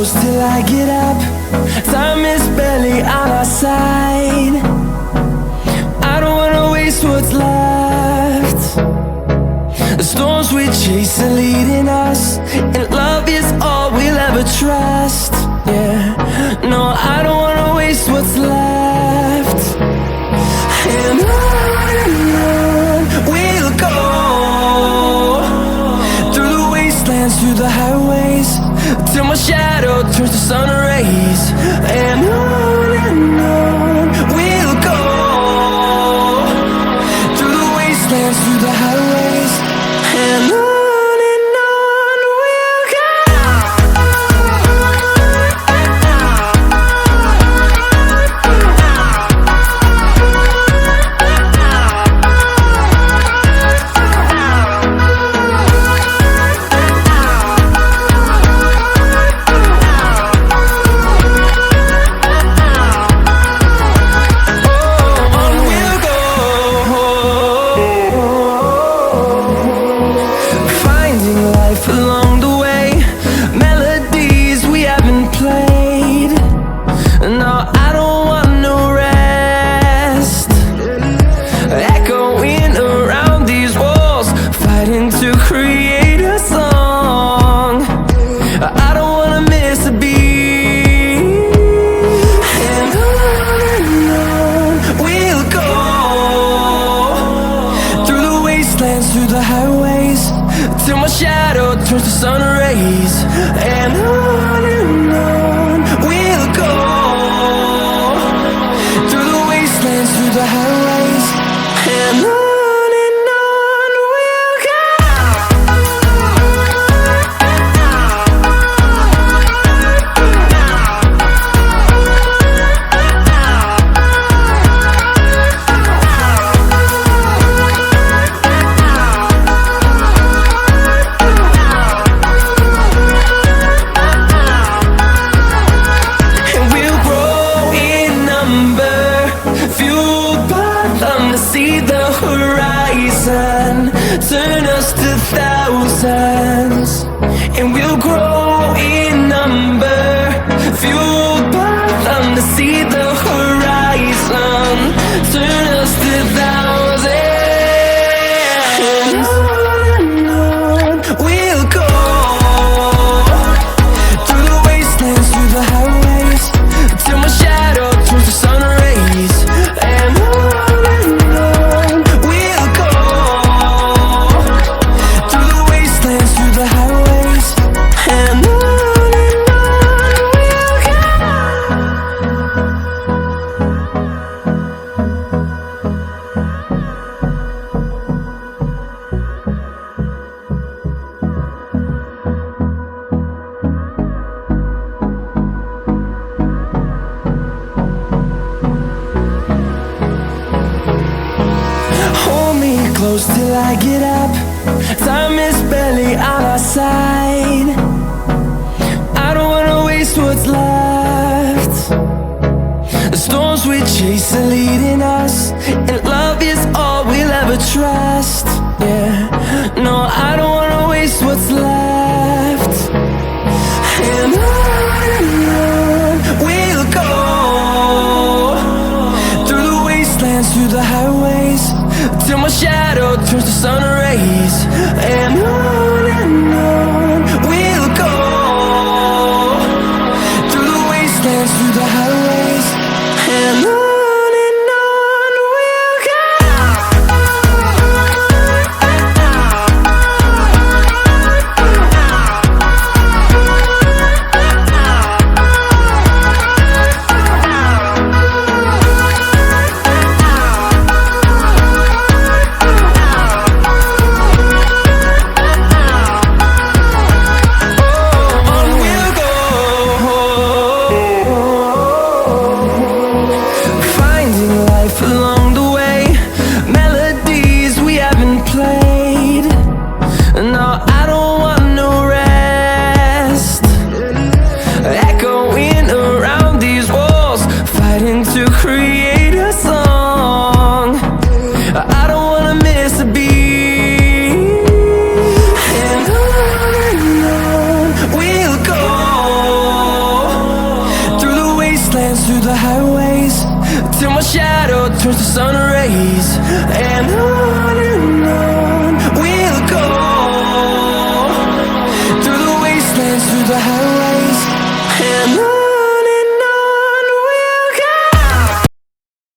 close till I get up. Time is barely on our side. I don't wanna waste what's left. The storms we chase are leading us, and love is all we'll ever trust. Yeah, no, I don't wanna waste what's left. And on we'll go, through the wastelands, through the highways, till my shadow turns to sun rays. And on we'll go, through the wastelands, through the highways, and on. Along the way, melodies we haven't played. No, I don't want no rest. Echoing around these walls, fighting to create a song. I don't wanna miss a beat. And on we'll go, through the wastelands, through the highways, till my shadow turns to sun rays. And on we'll go, through the wastelands, through the highways, and on we'll go. See the horizon, turn us to thousands, and we'll grow in number, fueled by them to see the horizon, turn us to thousands. And on we'll go, through the wastelands, through the highways, till my shadow turns to sun rays. And close till I get up. Time is barely on our side. I don't wanna waste what's left. The storms we chase are leading us, and love is all we'll ever trust. Yeah, no, I don't wanna waste what's left. And on we'll go, through the wastelands, through the highways, till my shadow turns to sun rays. And on we'll go, through the wastelands, through the highways, and on. days, till my shadow turns to sun rays. And on we'll go, through the wastelands, through the highways.